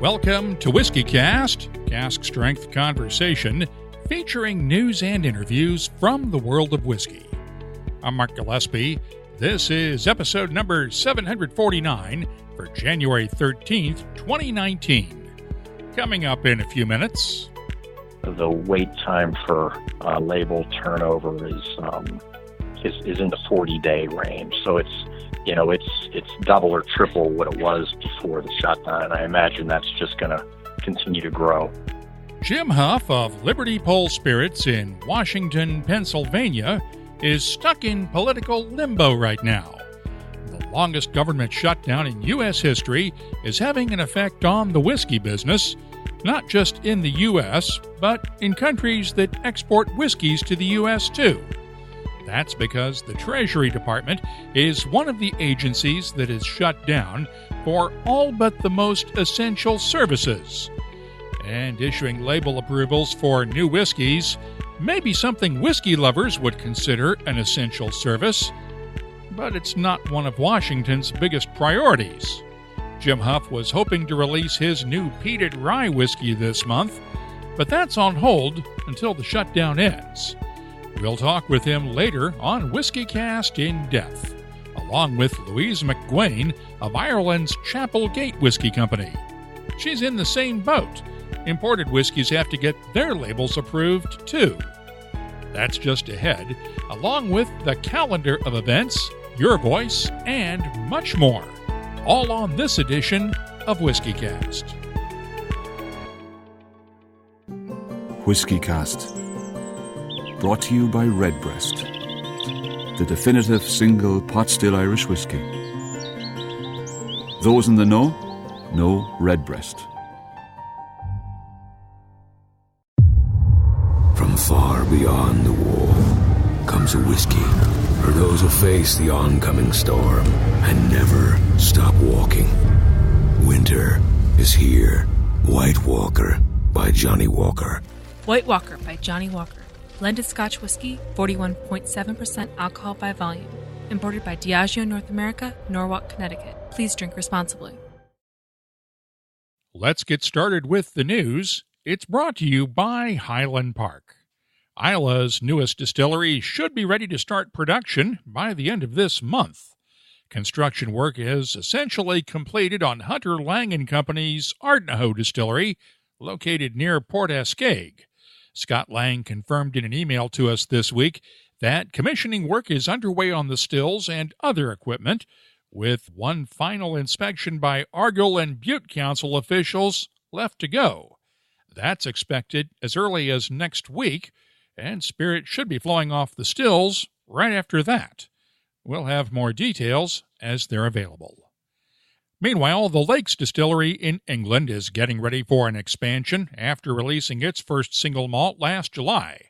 Welcome to WhiskyCast, cask strength conversation featuring news and interviews from the world of whiskey. I'm Mark Gillespie. This is episode number 749 for January 13th, 2019. Coming up in a few minutes. The wait time for label turnover is in the 40-day range. So it's double or triple what it was before the shutdown, and I imagine that's just going to continue to grow. Jim Hough of Liberty Pole Spirits in Washington, Pennsylvania, is stuck in political limbo right now. The longest government shutdown in U.S. history is having an effect on the whiskey business, not just in the U.S., but in countries that export whiskeys to the U.S. too. That's because the Treasury Department is one of the agencies that is shut down for all but the most essential services. And issuing label approvals for new whiskeys may be something whiskey lovers would consider an essential service, but it's not one of Washington's biggest priorities. Jim Hough was hoping to release his new peated rye whiskey this month, but that's on hold until the shutdown ends. We'll talk with him later on WhiskyCast In-Depth, along with Louise McGuane of Ireland's Chapel Gate Whiskey Company. She's in the same boat. Imported whiskeys have to get their labels approved, too. That's just ahead, along with the calendar of events, your voice, and much more. All on this edition of WhiskyCast. WhiskyCast. Brought to you by Redbreast, the definitive single pot-still Irish whiskey. Those in the know Redbreast. From far beyond the wall comes a whiskey for those who face the oncoming storm and never stop walking. Winter is here. White Walker by Johnny Walker. White Walker by Johnny Walker. Blended Scotch whiskey, 41.7% alcohol by volume. Imported by Diageo North America, Norwalk, Connecticut. Please drink responsibly. Let's get started with the news. It's brought to you by Highland Park. Isla's newest distillery should be ready to start production by the end of this month. Construction work is essentially completed on Hunter Lang & Company's Ardnahoe distillery, located near Port Ascaig. Scott Lang confirmed in an email to us this week that commissioning work is underway on the stills and other equipment, with one final inspection by Argyll and Butte Council officials left to go. That's expected as early as next week, and spirit should be flowing off the stills right after that. We'll have more details as they're available. Meanwhile, the Lakes Distillery in England is getting ready for an expansion after releasing its first single malt last July.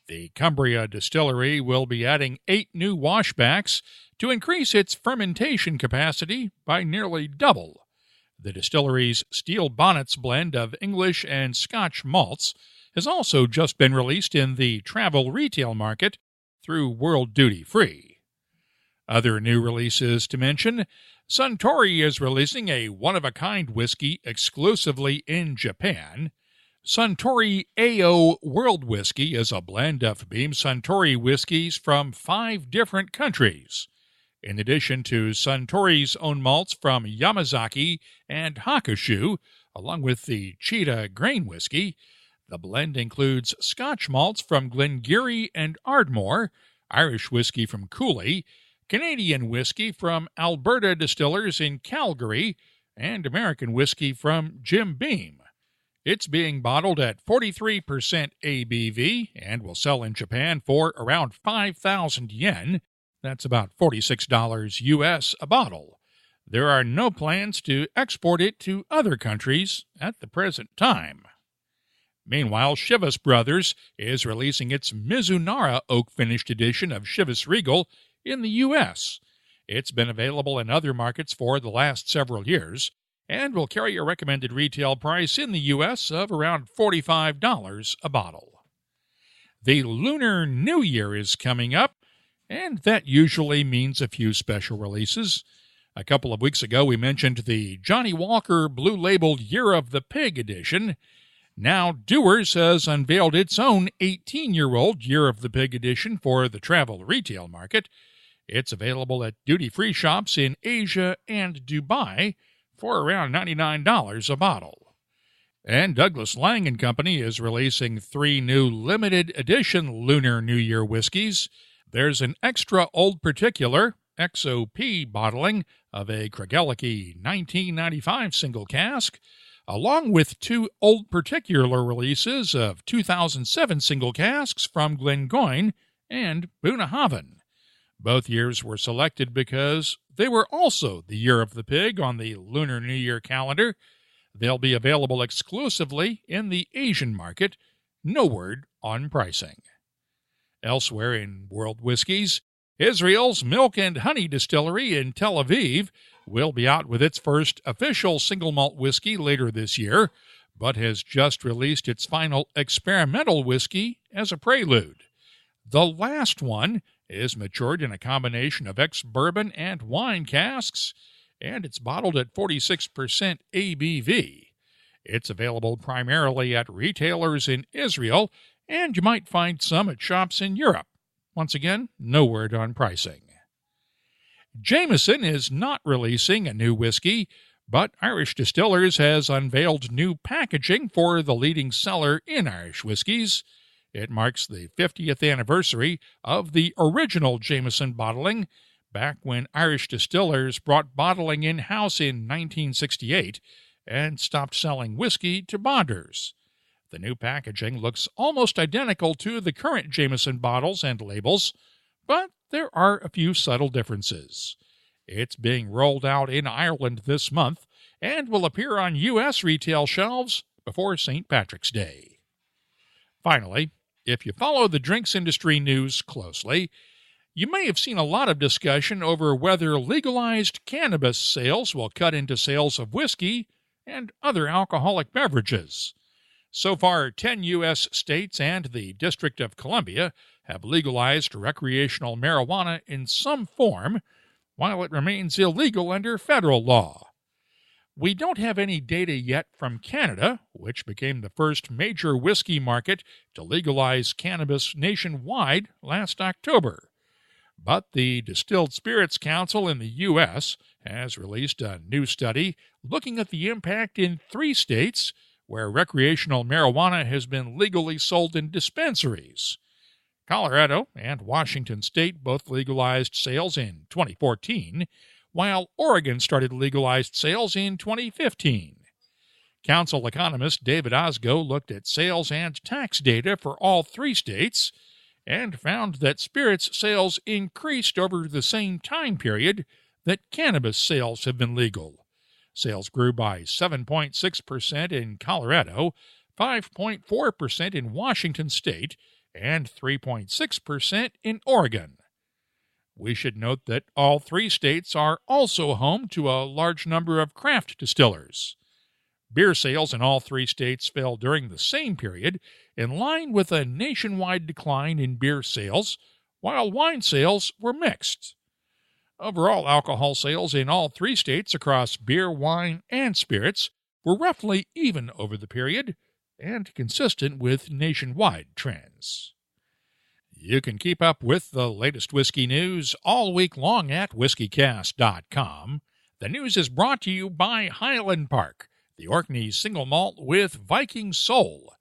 The Cumbria Distillery will be adding 8 new washbacks to increase its fermentation capacity by nearly double. The distillery's Steel Bonnets blend of English and Scotch malts has also just been released in the travel retail market through World Duty Free. Other new releases to mention: Suntory is releasing a one-of-a-kind whiskey exclusively in Japan. Suntory AO World Whiskey is a blend of Beam Suntory whiskeys from 5 different countries. In addition to Suntory's own malts from Yamazaki and Hakushu, along with the Cheetah grain whiskey, the blend includes Scotch malts from Glengarry and Ardmore, Irish whiskey from Cooley, Canadian whiskey from Alberta Distillers in Calgary, and American whiskey from Jim Beam. It's being bottled at 43% ABV and will sell in Japan for around 5,000 yen. That's about $46 US a bottle. There are no plans to export it to other countries at the present time. Meanwhile, Chivas Brothers is releasing its Mizunara oak-finished edition of Chivas Regal in the U.S. It's been available in other markets for the last several years and will carry a recommended retail price in the U.S. of around $45 a bottle. The Lunar New Year is coming up, and that usually means a few special releases. A couple of weeks ago, we mentioned the Johnnie Walker Blue Labeled Year of the Pig edition. Now, Dewar's has unveiled its own 18-year-old Year of the Pig edition for the travel retail market. It's available at duty-free shops in Asia and Dubai for around $99 a bottle. And Douglas Lang & Company is releasing 3 new limited edition Lunar New Year whiskeys. There's an extra Old Particular XOP bottling of a Craigellachie 1995 single cask, along with 2 Old Particular releases of 2007 single casks from Glengoyne and Bunnahabhain. Both years were selected because they were also the Year of the Pig on the Lunar New Year calendar. They'll be available exclusively in the Asian market. No word on pricing. Elsewhere in world whiskies, Israel's Milk and Honey Distillery in Tel Aviv will be out with its first official single malt whiskey later this year, but has just released its final experimental whiskey as a prelude. The last one is matured in a combination of ex-bourbon and wine casks, and it's bottled at 46% ABV. It's available primarily at retailers in Israel, and you might find some at shops in Europe. Once again, no word on pricing. Jameson is not releasing a new whiskey, but Irish Distillers has unveiled new packaging for the leading seller in Irish whiskies. It marks the 50th anniversary of the original Jameson bottling, back when Irish Distillers brought bottling in-house in 1968 and stopped selling whiskey to bonders. The new packaging looks almost identical to the current Jameson bottles and labels, but there are a few subtle differences. It's being rolled out in Ireland this month and will appear on U.S. retail shelves before St. Patrick's Day. Finally, if you follow the drinks industry news closely, you may have seen a lot of discussion over whether legalized cannabis sales will cut into sales of whiskey and other alcoholic beverages. So far, 10 U.S. states and the District of Columbia have legalized recreational marijuana in some form, while it remains illegal under federal law. We don't have any data yet from Canada, which became the first major whiskey market to legalize cannabis nationwide last October. But the Distilled Spirits Council in the U.S. has released a new study looking at the impact in 3 states where recreational marijuana has been legally sold in dispensaries. Colorado and Washington State both legalized sales in 2014, while Oregon started legalized sales in 2015. Council economist David Osgo looked at sales and tax data for all 3 states and found that spirits sales increased over the same time period that cannabis sales have been legal. Sales grew by 7.6% in Colorado, 5.4% in Washington State, and 3.6% in Oregon. We should note that all 3 states are also home to a large number of craft distillers. Beer sales in all 3 states fell during the same period, in line with a nationwide decline in beer sales, while wine sales were mixed. Overall alcohol sales in all 3 states across beer, wine, and spirits were roughly even over the period and consistent with nationwide trends. You can keep up with the latest whiskey news all week long at whiskycast.com. The news is brought to you by Highland Park, the Orkney single malt with Viking soul.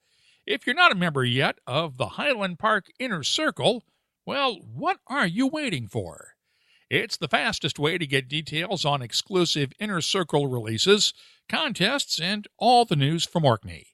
If you're not a member yet of the Highland Park Inner Circle, well, what are you waiting for? It's the fastest way to get details on exclusive Inner Circle releases, contests, and all the news from Orkney.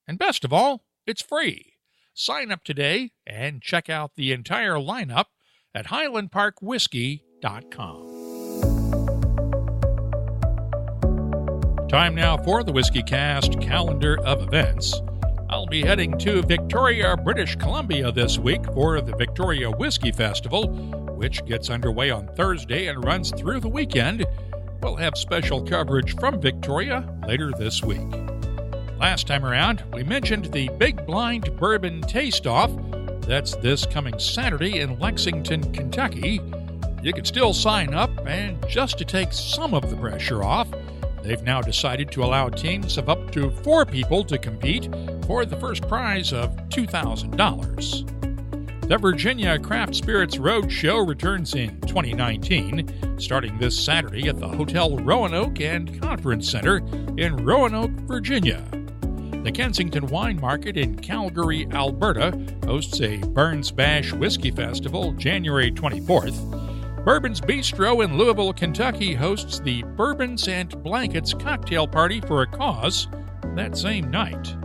And best of all, it's free. Sign up today and check out the entire lineup at highlandparkwhiskey.com. Time now for the WhiskyCast calendar of events. I'll be heading to Victoria, British Columbia this week for the Victoria Whiskey Festival, which gets underway on Thursday and runs through the weekend. We'll have special coverage from Victoria later this week. Last time around, we mentioned the Big Blind Bourbon Taste-Off. That's this coming Saturday in Lexington, Kentucky. You can still sign up, and just to take some of the pressure off, they've now decided to allow teams of up to 4 people to compete for the first prize of $2,000. The Virginia Craft Spirits Roadshow returns in 2019, starting this Saturday at the Hotel Roanoke and Conference Center in Roanoke, Virginia. The Kensington Wine Market in Calgary, Alberta, hosts a Burns Bash Whiskey Festival January 24th. Bourbon's Bistro in Louisville, Kentucky hosts the Bourbons and Blankets Cocktail Party for a Cause that same night.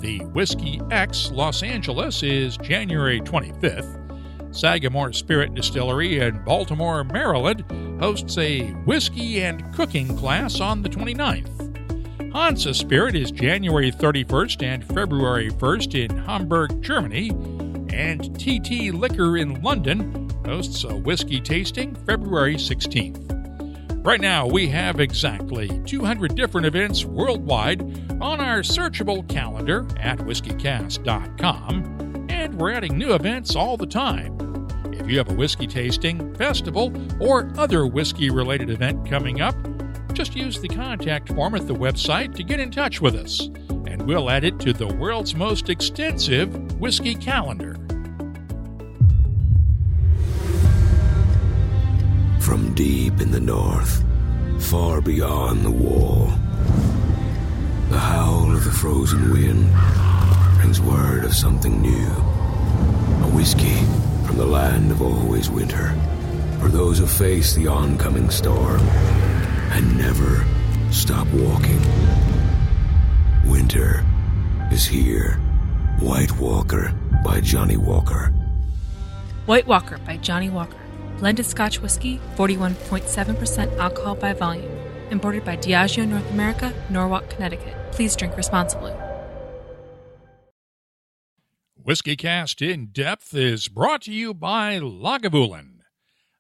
The Whiskey X Los Angeles is January 25th. Sagamore Spirit Distillery in Baltimore, Maryland hosts a whiskey and cooking class on the 29th. Hansa Spirit is January 31st and February 1st in Hamburg, Germany. And TT Liquor in London hosts a whiskey tasting February 16th. Right now, we have exactly 200 different events worldwide on our searchable calendar at whiskycast.com, and we're adding new events all the time. If you have a whiskey tasting, festival, or other whiskey-related event coming up, just use the contact form at the website to get in touch with us, and we'll add it to the world's most extensive whiskey calendar. From deep in the north, far beyond the wall, the howl of the frozen wind brings word of something new. A whiskey from the land of always winter, for those who face the oncoming storm and never stop walking. Winter is here. White Walker by Johnny Walker. White Walker by Johnny Walker. Blended Scotch whiskey, 41.7% alcohol by volume. Imported by Diageo North America, Norwalk, Connecticut. Please drink responsibly. WhiskyCast In-Depth is brought to you by Lagavulin.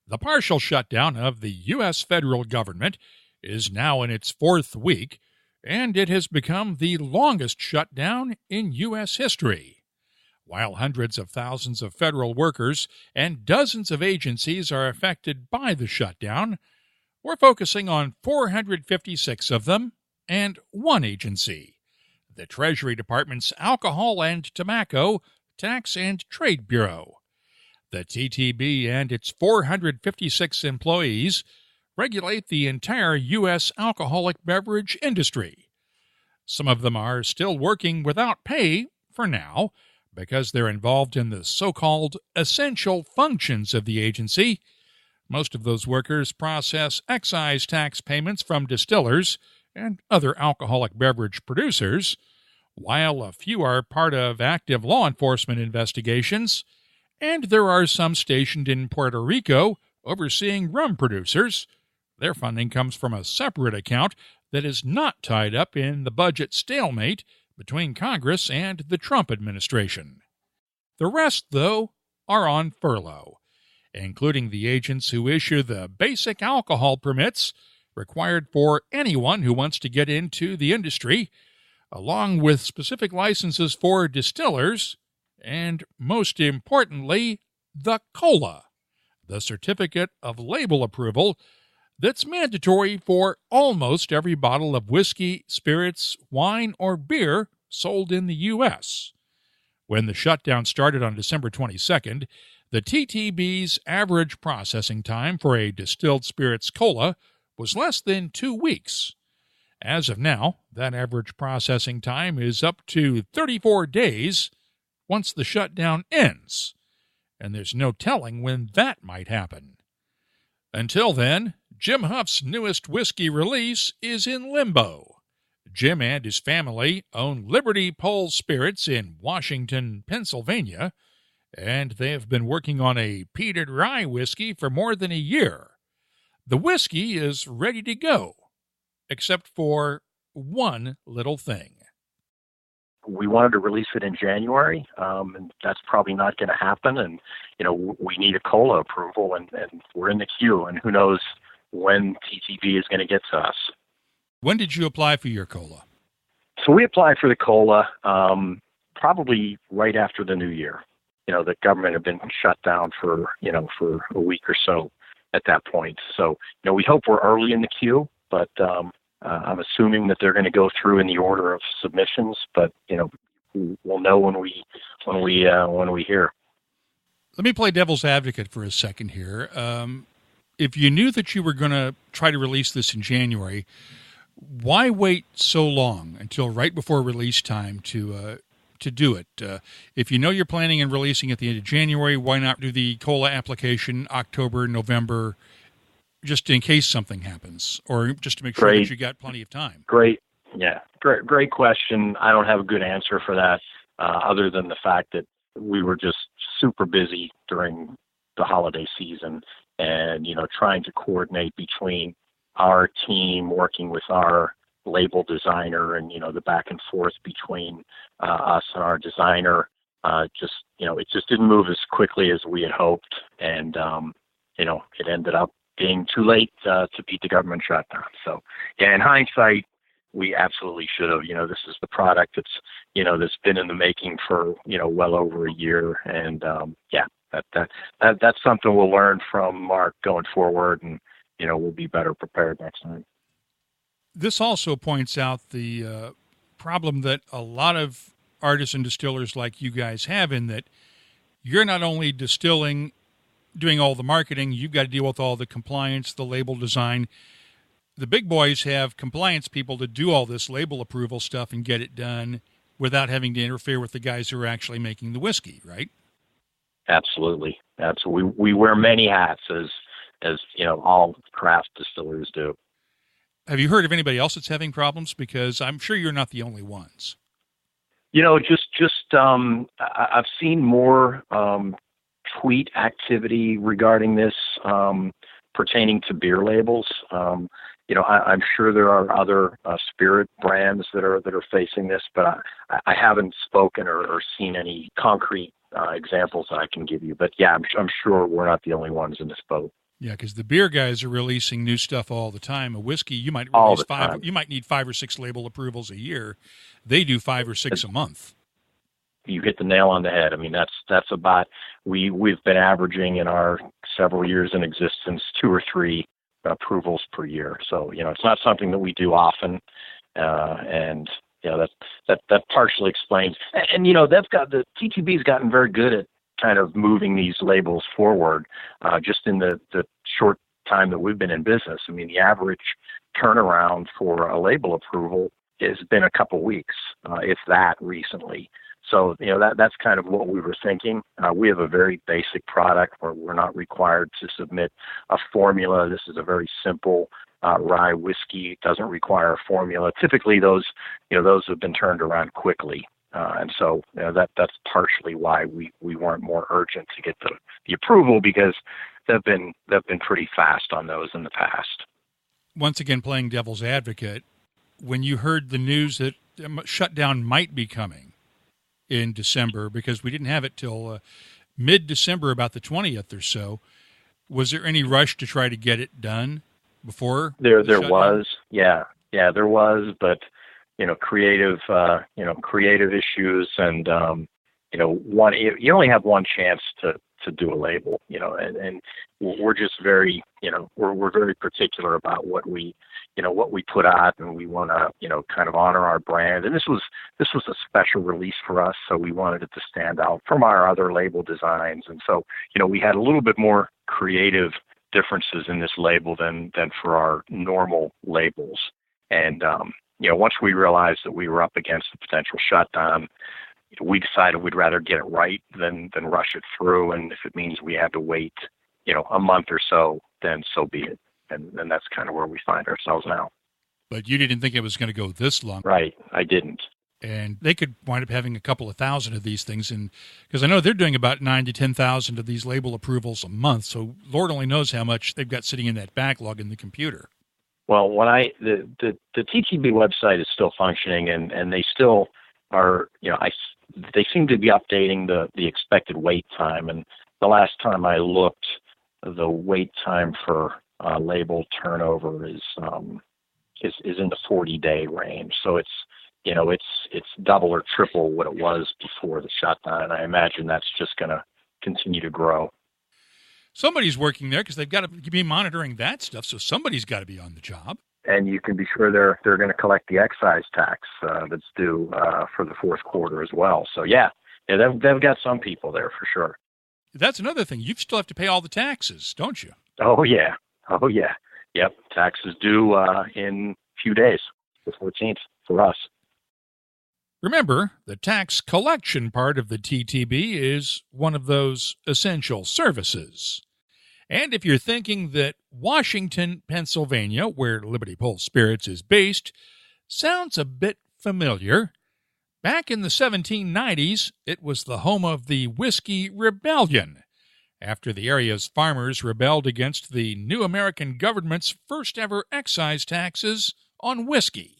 The partial shutdown of the U.S. federal government is now in its 4th week, and it has become the longest shutdown in U.S. history. While hundreds of thousands of federal workers and dozens of agencies are affected by the shutdown, we're focusing on 456 of them and one agency, the Treasury Department's Alcohol and Tobacco Tax and Trade Bureau. The TTB and its 456 employees regulate the entire U.S. alcoholic beverage industry. Some of them are still working without pay for now, because they're involved in the so-called essential functions of the agency. Most of those workers process excise tax payments from distillers and other alcoholic beverage producers, while a few are part of active law enforcement investigations, and there are some stationed in Puerto Rico overseeing rum producers. Their funding comes from a separate account that is not tied up in the budget stalemate between Congress and the Trump administration. The rest, though, are on furlough, including the agents who issue the basic alcohol permits required for anyone who wants to get into the industry, along with specific licenses for distillers, and most importantly, the COLA, the Certificate of Label Approval, that's mandatory for almost every bottle of whiskey, spirits, wine, or beer sold in the U.S. When the shutdown started on December 22nd, the TTB's average processing time for a distilled spirits cola was less than 2 weeks. As of now, that average processing time is up to 34 days once the shutdown ends, and there's no telling when that might happen. Until then, Jim Hough's newest whiskey release is in limbo. Jim and his family own Liberty Pole Spirits in Washington, Pennsylvania, and they have been working on a peated rye whiskey for more than a year. The whiskey is ready to go, except for one little thing. We wanted to release it in January, and that's probably not going to happen. And, we need a COLA approval, and we're in the queue, and who knows when TTB is going to get to us. When did you apply for your COLA? So we applied for the COLA probably right after the New Year. The government had been shut down for a week or so at that point. So, we hope we're early in the queue, but I'm assuming that they're going to go through in the order of submissions. But we'll know when we hear. Let me play devil's advocate for a second here. If you knew that you were going to try to release this in January, why wait so long until right before release time to do it? If you know you're planning on releasing at the end of January, why not do the COLA application October, November, just in case something happens, or just to make sure that you got plenty of time? Great question. I don't have a good answer for that, other than the fact that we were just super busy during the holiday season, and trying to coordinate between our team working with our label designer, and the back and forth between us and our designer. It just didn't move as quickly as we had hoped, and it ended up being too late to beat the government shutdown. So, in hindsight, we absolutely should have. This is the product that's been in the making for well over a year, and that's something we'll learn from Mark going forward, and we'll be better prepared next time. This also points out the problem that a lot of artists and distillers like you guys have, in that you're not only distilling, doing all the marketing, you've got to deal with all the compliance, the label design. The big boys have compliance people to do all this label approval stuff and get it done without having to interfere with the guys who are actually making the whiskey, right? Absolutely. We wear many hats, as all craft distillers do. Have you heard of anybody else that's having problems? Because I'm sure you're not the only ones. I've seen more tweet activity regarding this, pertaining to beer labels. I'm sure there are other spirit brands that are facing this, but I haven't spoken or seen any concrete examples that I can give you. But yeah, I'm sure we're not the only ones in this boat. Yeah, because the beer guys are releasing new stuff all the time. A whiskey, you might release you might need 5 or 6 label approvals a year. They do 5 or 6 a month. You hit the nail on the head. I mean, that's about, we've been averaging in our several years in existence 2 or 3 approvals per year. So, it's not something that we do often. And that partially explains. And the TTB's gotten very good at kind of moving these labels forward, just in the short time that we've been in business. I mean, the average turnaround for a label approval has been a couple weeks, if that, recently. So, that's kind of what we were thinking. We have a very basic product where we're not required to submit a formula. This is a very simple rye whiskey. It doesn't require a formula. Typically, those have been turned around quickly. And so that's partially why we weren't more urgent to get the approval, because they've been pretty fast on those in the past. Once again, playing devil's advocate, when you heard the news that shutdown might be coming in December, because we didn't have it till mid-December, about the 20th or so, was there any rush to try to get it done before? There was, yeah, there was, but creative issues, and you only have one chance to do a label, and we're just very, we're very particular about what we put out, and we want to, kind of honor our brand. And this was a special release for us, so we wanted it to stand out from our other label designs. And so, we had a little bit more creative differences in this label than for our normal labels. And, once we realized that we were up against the potential shutdown, we decided we'd rather get it right than rush it through. And if it means we had to wait, a month or so, then so be it. And that's kind of where we find ourselves now. But you didn't think it was going to go this long. Right, I didn't. And they could wind up having a couple of thousand of these things, and because I know they're doing about 9,000 to 10,000 of these label approvals a month. So Lord only knows how much they've got sitting in that backlog in the computer. Well, the TTB website is still functioning, and they still are. They seem to be updating the expected wait time. And the last time I looked, the wait time for label turnover is in the 40-day range. So it's double or triple what it was before the shutdown, and I imagine that's just going to continue to grow. Somebody's working there because they've got to be monitoring that stuff, so somebody's got to be on the job. And you can be sure they're going to collect the excise tax that's due for the fourth quarter as well. So, they've got some people there for sure. That's another thing. You still have to pay all the taxes, don't you? Oh, yeah. Yep, taxes due in a few days, the 14th for us. Remember, the tax collection part of the TTB is one of those essential services. And if you're thinking that Washington, Pennsylvania, where Liberty Pole Spirits is based, sounds a bit familiar, back in the 1790s, it was the home of the Whiskey Rebellion, after the area's farmers rebelled against the new American government's first-ever excise taxes on whiskey.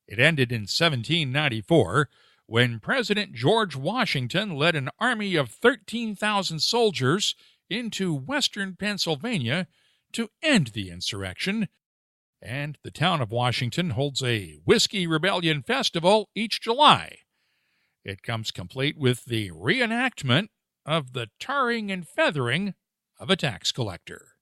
It ended in 1794, when President George Washington led an army of 13,000 soldiers into western Pennsylvania to end the insurrection, and the town of Washington holds a Whiskey Rebellion Festival each July. It comes complete with the reenactment of the tarring and feathering of a tax collector.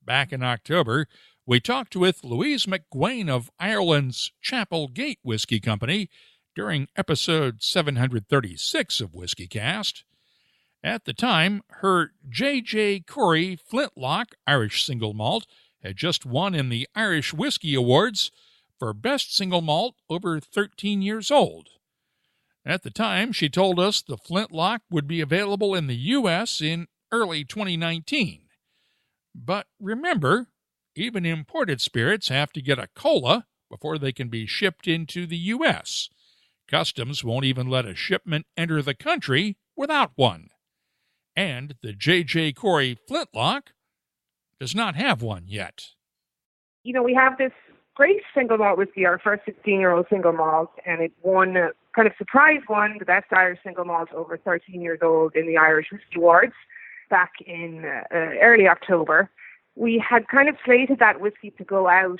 Back in October, we talked with Louise McGuane of Ireland's Chapel Gate Whiskey Company during episode 736 of WhiskyCast. At the time, her J.J. Corey Flintlock Irish Single Malt had just won in the Irish Whiskey Awards for Best Single Malt over 13 years old. At the time, she told us the Flintlock would be available in the U.S. in early 2019. But remember, even imported spirits have to get a COLA before they can be shipped into the U.S. Customs won't even let a shipment enter the country without one. And the J.J. Corey Flintlock does not have one yet. We have this great single malt whiskey, our first 16-year-old single malt, and it won, kind of surprise won the best Irish single malt over 13 years old in the Irish Whiskey Awards back in early October. We had kind of slated that whiskey to go out,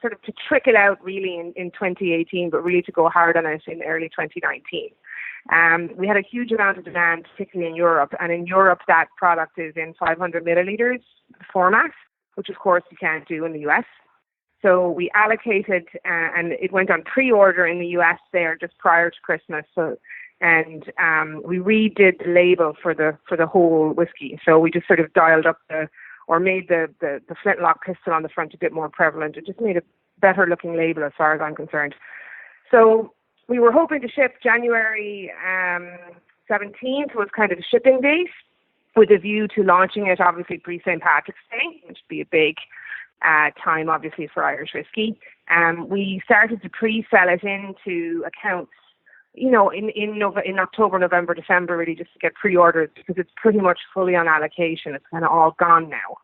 sort of to trick it out really in 2018, but really to go hard on it in early 2019. We had a huge amount of demand, particularly in Europe. And in Europe, that product is in 500 milliliters format, which of course you can't do in the US. So we allocated, and it went on pre-order in the US there just prior to Christmas. And we redid the label for the whole whiskey. So we just sort of dialed up made the Flintlock pistol on the front a bit more prevalent. It just made a better looking label as far as I'm concerned. So we were hoping to ship January 17th was kind of the shipping date, with a view to launching it obviously pre-St. Patrick's Day, which would be a big time obviously for Irish whiskey. We started to pre-sell it into accounts, in October, November, December, really just to get pre-orders, because it's pretty much fully on allocation. It's kind of all gone now.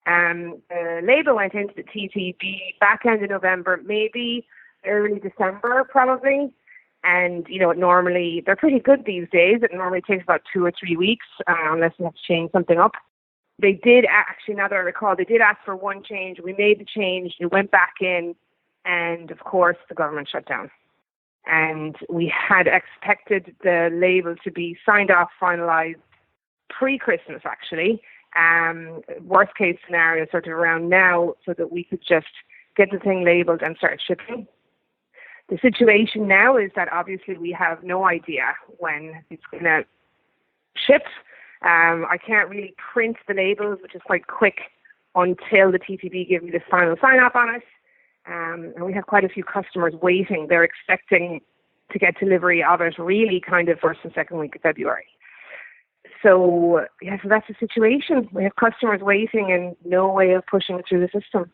The label went into the TTB back end of November, maybe early December probably. And, normally they're pretty good these days. It normally takes about 2 or 3 weeks, unless you have to change something up. They did actually, now that I recall, they did ask for one change. We made the change. It went back in. And of course, the government shut down. And we had expected the label to be signed off, finalized pre-Christmas, actually. Worst case scenario, sort of around now, so that we could just get the thing labeled and start shipping. The situation now is that obviously we have no idea when it's going to ship. I can't really print the labels, which is quite quick, until the TTB give me the final sign-off on it. And we have quite a few customers waiting. They're expecting to get delivery of it really kind of first and second week of February. So that's the situation. We have customers waiting and no way of pushing it through the system.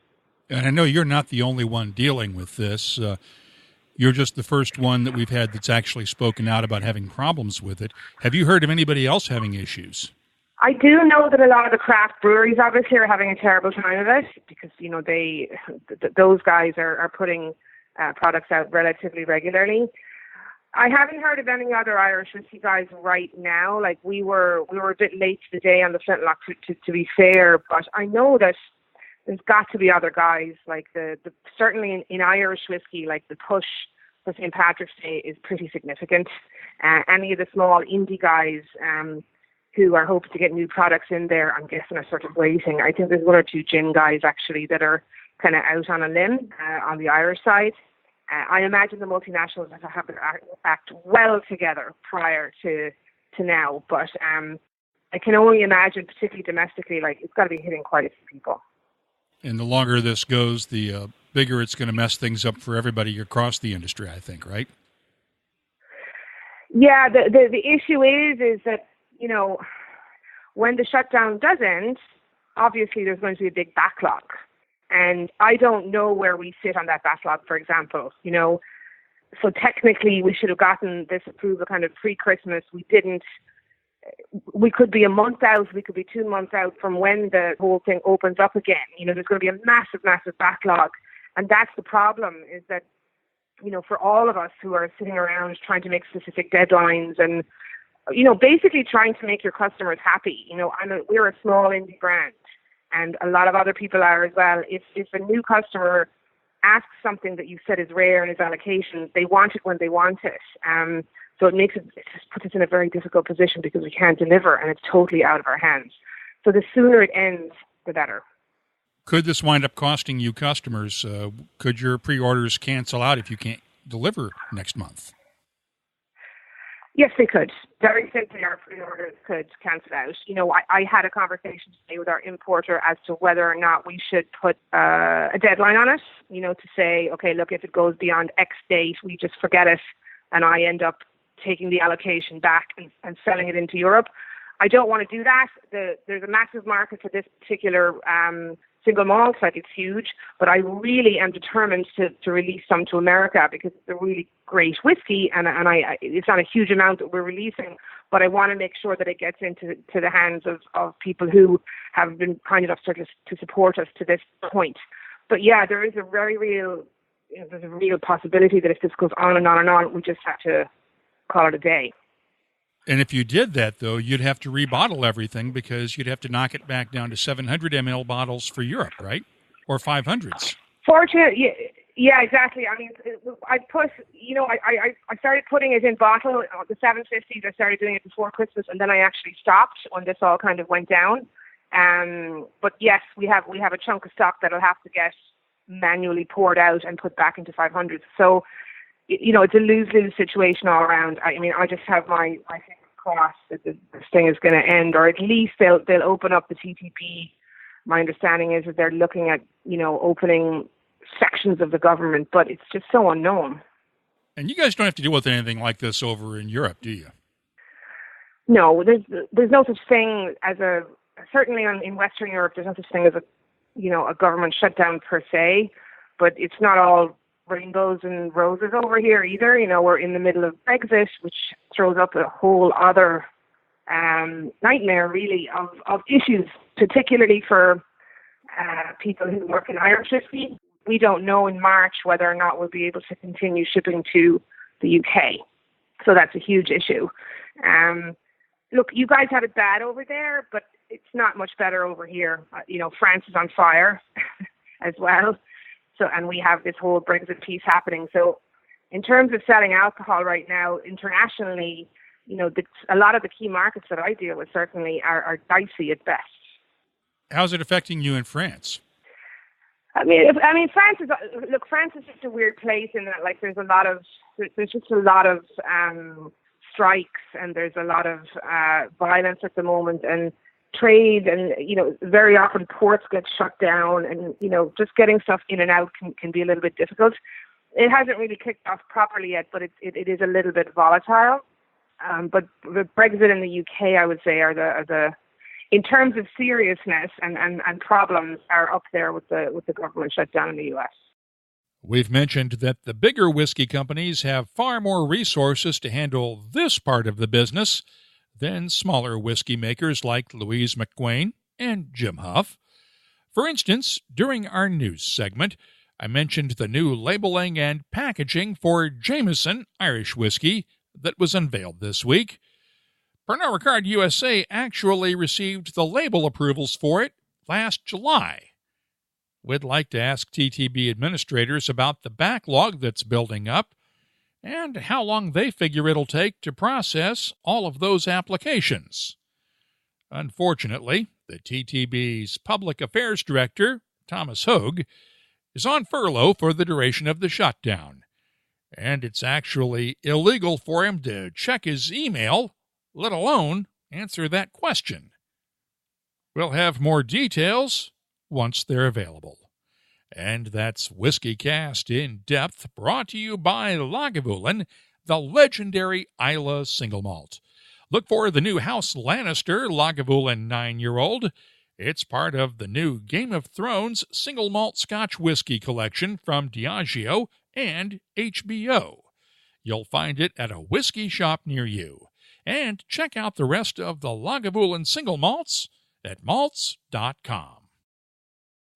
And I know you're not the only one dealing with this. You're just the first one that we've had that's actually spoken out about having problems with it. Have you heard of anybody else having issues? I do know that a lot of the craft breweries obviously are having a terrible time of it, because, those guys are putting products out relatively regularly. I haven't heard of any other Irish whiskey guys right now. Like we were a bit late to the day on the Flintlock, to be fair, but I know that there's got to be other guys, like the certainly in Irish whiskey, like the push for St. Patrick's Day is pretty significant. Any of the small indie guys, who are hoping to get new products in there, I'm guessing, are sort of waiting. I think there's one or two gin guys, actually, that are kind of out on a limb on the Irish side. I imagine the multinationals have to act well together prior to now. But I can only imagine, particularly domestically, like it's got to be hitting quite a few people. And the longer this goes, the bigger it's going to mess things up for everybody across the industry, I think, right? Yeah, the issue is that, you know, when the shutdown does end, obviously there's going to be a big backlog. And I don't know where we sit on that backlog, for example, you know. So technically we should have gotten this approval kind of pre-Christmas. We didn't. We could be a month out, we could be 2 months out from when the whole thing opens up again. You know, there's going to be a massive, massive backlog. And that's the problem, is that, you know, for all of us who are sitting around trying to make specific deadlines and, you know, basically trying to make your customers happy. You know, we're a small indie brand, and a lot of other people are as well. If a new customer asks something that you said is rare in his allocation, they want it when they want it. So it just puts us in a very difficult position because we can't deliver, and it's totally out of our hands. So the sooner it ends, the better. Could this wind up costing you customers? Could your pre-orders cancel out if you can't deliver next month? Yes, they could. Very simply, our pre-orders could cancel out. You know, I had a conversation today with our importer as to whether or not we should put a deadline on it, you know, to say, okay, look, if it goes beyond X date, we just forget it, and I end up taking the allocation back and selling it into Europe. I don't want to do that. There's a massive market for this particular single malt, like it's huge, but I really am determined to release some to America because it's a really great whiskey, and it's not a huge amount that we're releasing, but I want to make sure that it gets into the hands of people who have been kind enough to support us to this point. But yeah, there is a very real, you know, there's a real possibility that if this goes on and on and on, we just have to call it a day. And if you did that, though, you'd have to rebottle everything because you'd have to knock it back down to 700 ml bottles for Europe, right? Or 500s. Fortunately, yeah, exactly. I mean, I started putting it in bottle, the 750s. I started doing it before Christmas, and then I actually stopped when this all kind of went down. But yes, we have a chunk of stock that'll have to get manually poured out and put back into 500s. So, you know, it's a lose-lose situation all around. I mean, I just have my fingers crossed that this thing is going to end, or at least they'll open up the TTP. My understanding is that they're looking at, you know, opening sections of the government, but it's just so unknown. And you guys don't have to deal with anything like this over in Europe, do you? No, there's no such thing as certainly in Western Europe, there's no such thing as a government shutdown per se, but it's not all rainbows and roses over here either. You know, we're in the middle of Brexit, which throws up a whole other nightmare, really, of issues, particularly for people who work in Irish whiskey. We don't know in March whether or not we'll be able to continue shipping to the UK. So that's a huge issue. Look, you guys have it bad over there, but it's not much better over here. You know, France is on fire as well. So, and we have this whole Brexit piece happening. So in terms of selling alcohol right now, internationally, you know, a lot of the key markets that I deal with certainly are dicey at best. How's it affecting you in France? I mean, France is just a weird place in that, like, there's just a lot of strikes, and there's a lot of violence at the moment, and trade, and, you know, very often ports get shut down, and, you know, just getting stuff in and out can be a little bit difficult. It hasn't really kicked off properly yet, but it is a little bit volatile. But the Brexit and the UK, I would say, are the in terms of seriousness and problems, are up there with the government shutdown in the US. We've mentioned that the bigger whiskey companies have far more resources to handle this part of the business than smaller whiskey makers like Louise McGuane and Jim Hough. For instance, during our news segment, I mentioned the new labeling and packaging for Jameson Irish whiskey that was unveiled this week. Pernod Ricard USA actually received the label approvals for it last July. We'd like to ask TTB administrators about the backlog that's building up and how long they figure it'll take to process all of those applications. Unfortunately, the TTB's Public Affairs Director, Thomas Hough, is on furlough for the duration of the shutdown, and it's actually illegal for him to check his email, let alone answer that question. We'll have more details once they're available. And that's WhiskyCast In-Depth, brought to you by Lagavulin, the legendary Islay single malt. Look for the new House Lannister Lagavulin 9-year-old. It's part of the new Game of Thrones single malt Scotch whiskey collection from Diageo and HBO. You'll find it at a whiskey shop near you. And check out the rest of the Lagavulin single malts at malts.com.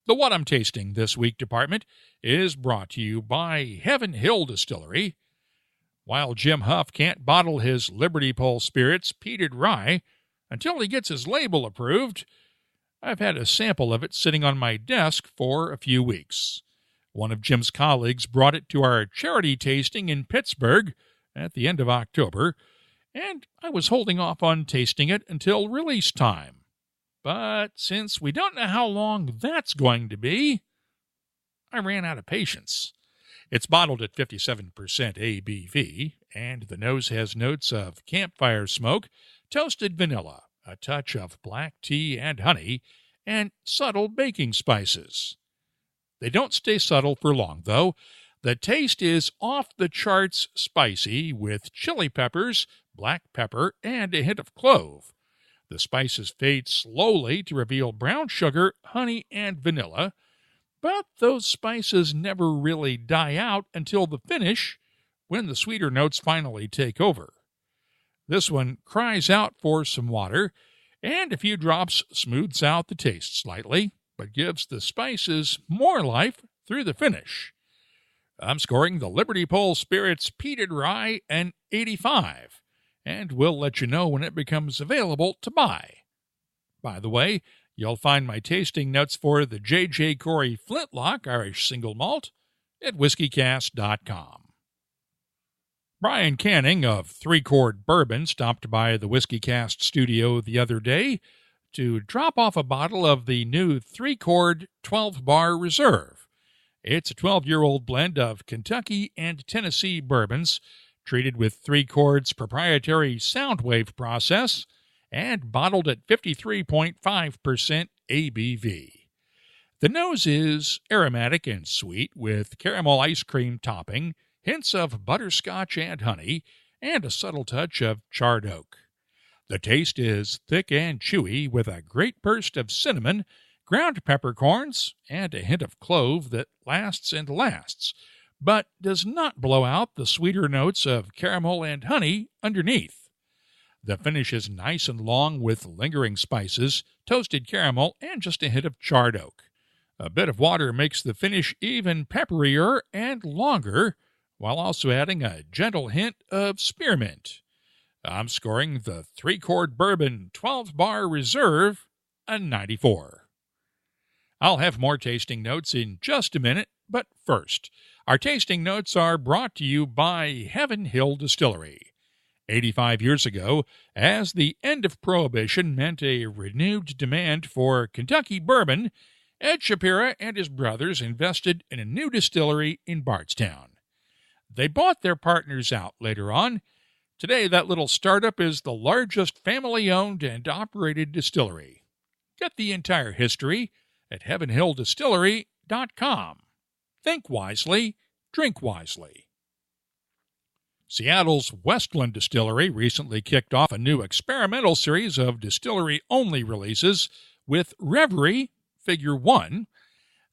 The What I'm Tasting This Week department is brought to you by Heaven Hill Distillery. While Jim Hough can't bottle his Liberty Pole Spirits peated rye until he gets his label approved, I've had a sample of it sitting on my desk for a few weeks. One of Jim's colleagues brought it to our charity tasting in Pittsburgh at the end of October, and I was holding off on tasting it until release time. But since we don't know how long that's going to be, I ran out of patience. It's bottled at 57% ABV, and the nose has notes of campfire smoke, toasted vanilla, a touch of black tea and honey, and subtle baking spices. They don't stay subtle for long, though. The taste is off the charts spicy with chili peppers, black pepper, and a hint of clove. The spices fade slowly to reveal brown sugar, honey, and vanilla, but those spices never really die out until the finish, when the sweeter notes finally take over. This one cries out for some water, and a few drops smooths out the taste slightly, but gives the spices more life through the finish. I'm scoring the Liberty Pole Spirits peated rye an 85. And we'll let you know when it becomes available to buy. By the way, you'll find my tasting notes for the J.J. Corey Flintlock Irish Single Malt at whiskycast.com. Brian Canning of 3 Chord Bourbon stopped by the WhiskyCast studio the other day to drop off a bottle of the new 3 Chord 12-Bar Reserve. It's a 12-year-old blend of Kentucky and Tennessee bourbons, treated with 3 Chord's proprietary Soundwave process, and bottled at 53.5% ABV. The nose is aromatic and sweet, with caramel ice cream topping, hints of butterscotch and honey, and a subtle touch of charred oak. The taste is thick and chewy, with a great burst of cinnamon, ground peppercorns, and a hint of clove that lasts and lasts, but does not blow out the sweeter notes of caramel and honey underneath. The finish is nice and long with lingering spices, toasted caramel, and just a hint of charred oak. A bit of water makes the finish even pepperier and longer, while also adding a gentle hint of spearmint. I'm scoring the 3 Chord Bourbon 12-Bar Reserve a 94. I'll have more tasting notes in just a minute, but first, our tasting notes are brought to you by Heaven Hill Distillery. 85 years ago, as the end of Prohibition meant a renewed demand for Kentucky bourbon, Ed Shapira and his brothers invested in a new distillery in Bardstown. They bought their partners out later on. Today, that little startup is the largest family-owned and operated distillery. Get the entire history at heavenhilldistillery.com. Think wisely, drink wisely. Seattle's Westland Distillery recently kicked off a new experimental series of distillery-only releases with Reverie Figure 1.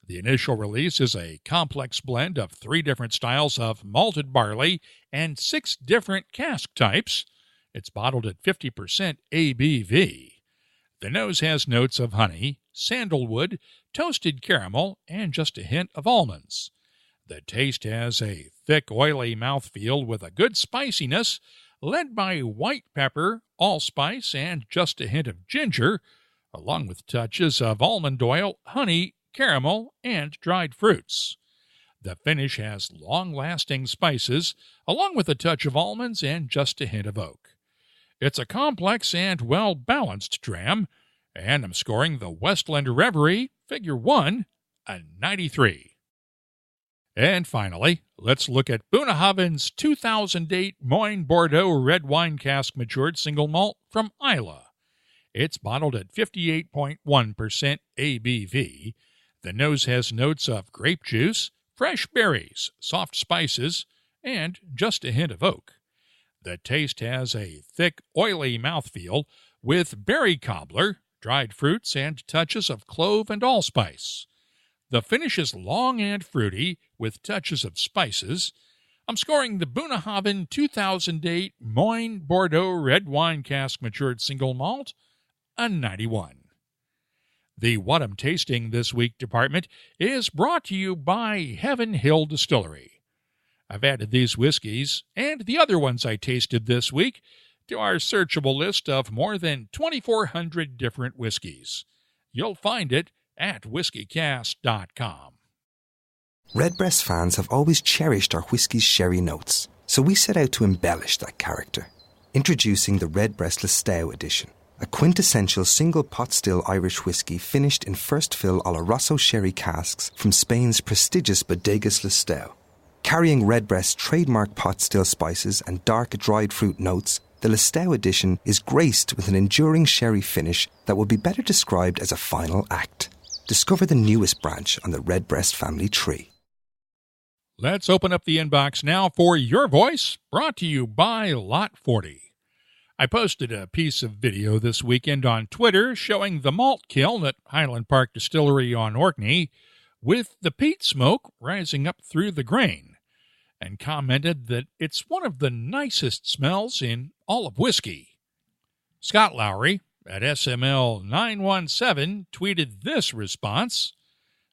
The initial release is a complex blend of 3 different styles of malted barley and 6 different cask types. It's bottled at 50% ABV. The nose has notes of honey, sandalwood, toasted caramel, and just a hint of almonds. The taste has a thick, oily mouthfeel with a good spiciness, led by white pepper, allspice, and just a hint of ginger, along with touches of almond oil, honey, caramel, and dried fruits. The finish has long-lasting spices, along with a touch of almonds and just a hint of oak. It's a complex and well-balanced dram, And I'm scoring the Westland Reverie, Figure 1, a 93. And finally, let's look at Bunnahabhain's 2008 Moine Bordeaux red wine cask matured single malt from Islay. It's bottled at 58.1% ABV. The nose has notes of grape juice, fresh berries, soft spices, and just a hint of oak. The taste has a thick, oily mouthfeel with berry cobbler, dried fruits, and touches of clove and allspice. The finish is long and fruity with touches of spices. I'm scoring the Bunnahabhain 2008 Moine Bordeaux red wine cask matured single malt a 91. The What I'm Tasting This Week department is brought to you by Heaven Hill Distillery. I've added these whiskeys and the other ones I tasted this week to our searchable list of more than 2,400 different whiskeys. You'll find it at whiskycast.com. Redbreast fans have always cherished our whiskey's sherry notes, so we set out to embellish that character. Introducing the Redbreast Listowel edition, a quintessential single pot still Irish whiskey finished in first fill Oloroso sherry casks from Spain's prestigious Bodegas Listowel. Carrying Redbreast's trademark pot still spices and dark dried fruit notes, the Listowel edition is graced with an enduring sherry finish that would be better described as a final act. Discover the newest branch on the Redbreast family tree. Let's open up the inbox now for Your Voice, brought to you by Lot 40. I posted a piece of video this weekend on Twitter showing the malt kiln at Highland Park Distillery on Orkney with the peat smoke rising up through the grain, and commented that it's one of the nicest smells in all of whiskey. Scott Lowry at SML917 tweeted this response: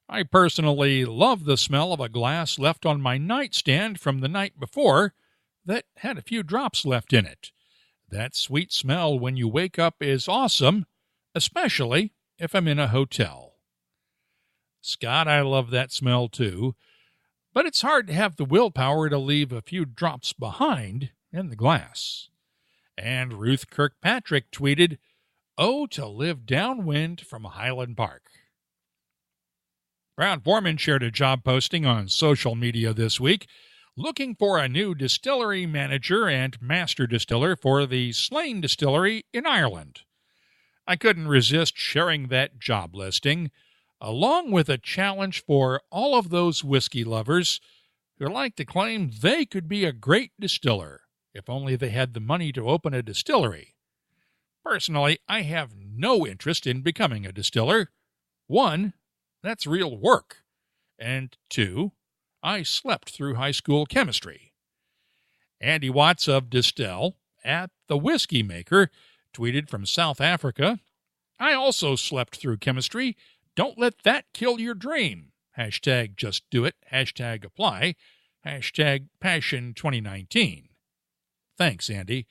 I personally love the smell of a glass left on my nightstand from the night before that had a few drops left in it. That sweet smell when you wake up is awesome, especially if I'm in a hotel. Scott, I love that smell too, but it's hard to have the willpower to leave a few drops behind in the glass. And Ruth Kirkpatrick tweeted, "Oh, to live downwind from Highland Park." Brown Forman shared a job posting on social media this week looking for a new distillery manager and master distiller for the Slane Distillery in Ireland. I couldn't resist sharing that job listing, along with a challenge for all of those whiskey lovers who like to claim they could be a great distiller if only they had the money to open a distillery. Personally, I have no interest in becoming a distiller. 1, that's real work. And 2, I slept through high school chemistry. Andy Watts of Distel at The Whiskey Maker tweeted from South Africa, I also slept through chemistry. Don't let that kill your dream. Hashtag just do it. Hashtag apply. Hashtag passion 2019. Thanks, Andy.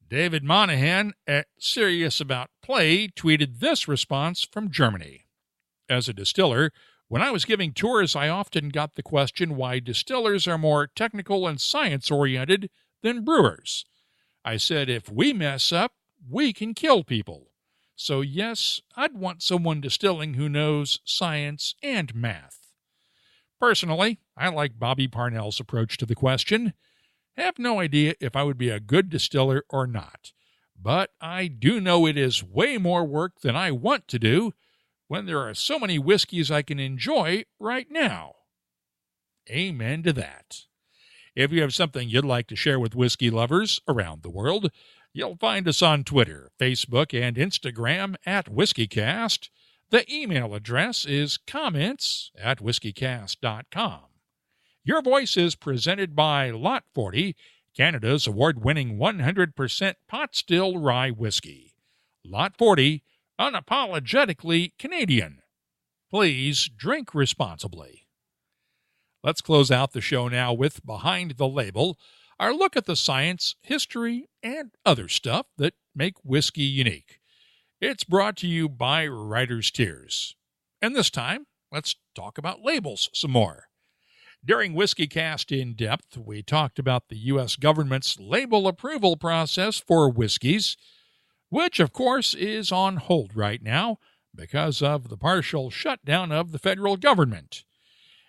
David Monahan at Serious About Play tweeted this response from Germany. As a distiller, when I was giving tours, I often got the question why distillers are more technical and science-oriented than brewers. I said, if we mess up, we can kill people. So yes, I'd want someone distilling who knows science and math. Personally, I like Bobby Parnell's approach to the question. Have no idea if I would be a good distiller or not, but I do know it is way more work than I want to do when there are so many whiskeys I can enjoy right now. Amen to that. If you have something you'd like to share with whiskey lovers around the world, you'll find us on Twitter, Facebook, and Instagram at WhiskyCast. The email address is comments@whiskycast.com. Your Voice is presented by Lot 40, Canada's award-winning 100% pot still rye whiskey. Lot 40, unapologetically Canadian. Please drink responsibly. Let's close out the show now with Behind the Label, our look at the science, history, and other stuff that make whiskey unique. It's brought to you by Writer's Tears. And this time, let's talk about labels some more. During WhiskyCast In-Depth, we talked about the U.S. government's label approval process for whiskeys. which of course is on hold right now because of the partial shutdown of the federal government.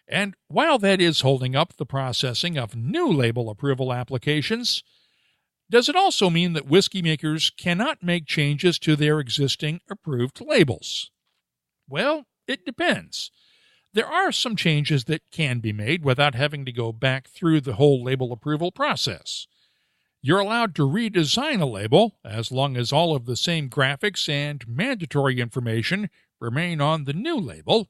And while that is holding up the processing of new label approval applications, does it also mean that whiskey makers cannot make changes to their existing approved labels? Well, it depends. There are some changes that can be made without having to go back through the whole label approval process. You're allowed to redesign a label as long as all of the same graphics and mandatory information remain on the new label,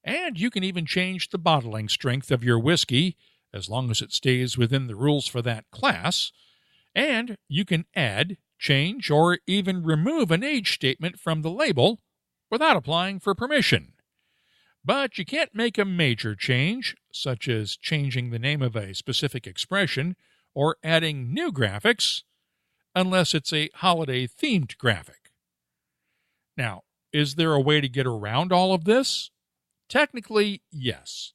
and you can even change the bottling strength of your whiskey as long as it stays within the rules for that class, and you can add, change, or even remove an age statement from the label without applying for permission. But you can't make a major change, such as changing the name of a specific expression or adding new graphics, unless it's a holiday-themed graphic. Now, is there a way to get around all of this? Technically, yes.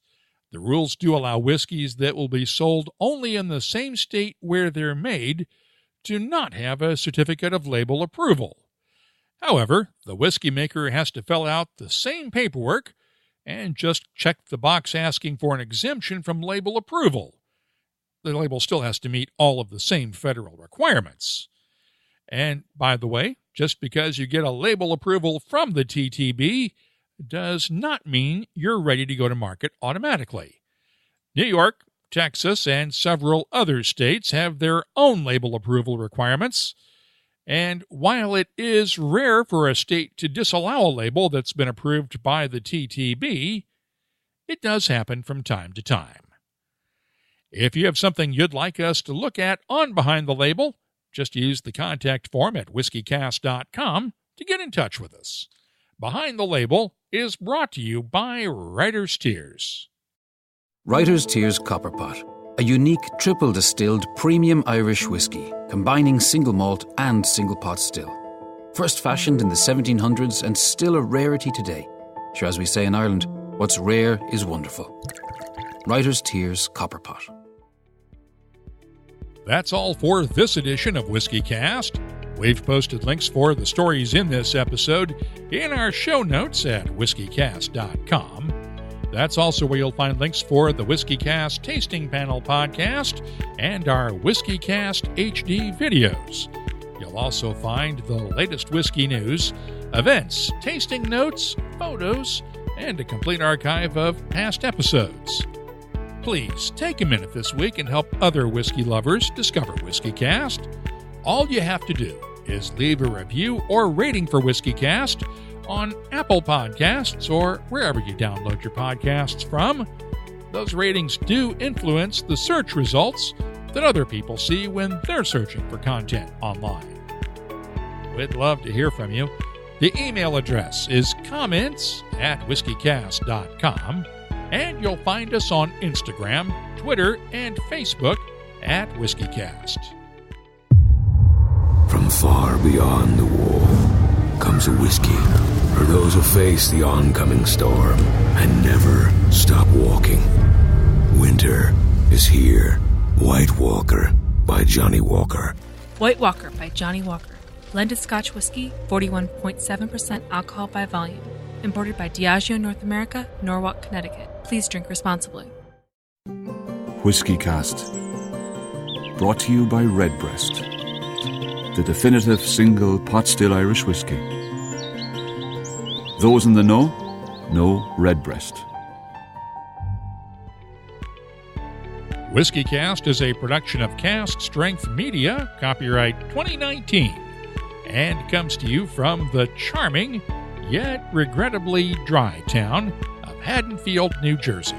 The rules do allow whiskeys that will be sold only in the same state where they're made to not have a certificate of label approval. However, the whiskey maker has to fill out the same paperwork and just check the box asking for an exemption from label approval. The label still has to meet all of the same federal requirements. And by the way, just because you get a label approval from the TTB does not mean you're ready to go to market automatically. New York, Texas, and several other states have their own label approval requirements. And while it is rare for a state to disallow a label that's been approved by the TTB, it does happen from time to time. If you have something you'd like us to look at on Behind the Label, just use the contact form at whiskycast.com to get in touch with us. Behind the Label is brought to you by Writer's Tears. Writer's Tears Copperpot, a unique triple distilled premium Irish whiskey, combining single malt and single pot still. First fashioned in the 1700s and still a rarity today. Sure, as we say in Ireland, what's rare is wonderful. Writer's Tears Copperpot. That's all for this edition of WhiskyCast. We've posted links for the stories in this episode in our show notes at whiskycast.com. That's also where you'll find links for the WhiskyCast Tasting Panel podcast and our WhiskyCast HD videos. You'll also find the latest whiskey news, events, tasting notes, photos, and a complete archive of past episodes. Please take a minute this week and help other whiskey lovers discover WhiskyCast. All you have to do is leave a review or rating for WhiskyCast on Apple Podcasts or wherever you download your podcasts from. Those ratings do influence the search results that other people see when they're searching for content online. We'd love to hear from you. The email address is comments@whiskycast.com, and you'll find us on Instagram, Twitter, and Facebook at WhiskyCast. From far beyond the wall comes a whiskey for those who face the oncoming storm and never stop walking. Winter is here. White Walker by Johnny Walker. White Walker by Johnny Walker. Blended Scotch whiskey, 41.7% alcohol by volume. Imported by Diageo North America, Norwalk, Connecticut. Please drink responsibly. WhiskyCast. Brought to you by Redbreast, the definitive single pot still Irish whiskey. Those in the know Redbreast. WhiskyCast is a production of Cast Strength Media, copyright 2019, and comes to you from the charming, yet regrettably dry town of Haddonfield, New Jersey.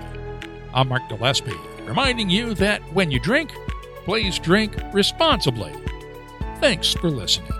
I'm Mark Gillespie, reminding you that when you drink, please drink responsibly. Thanks for listening.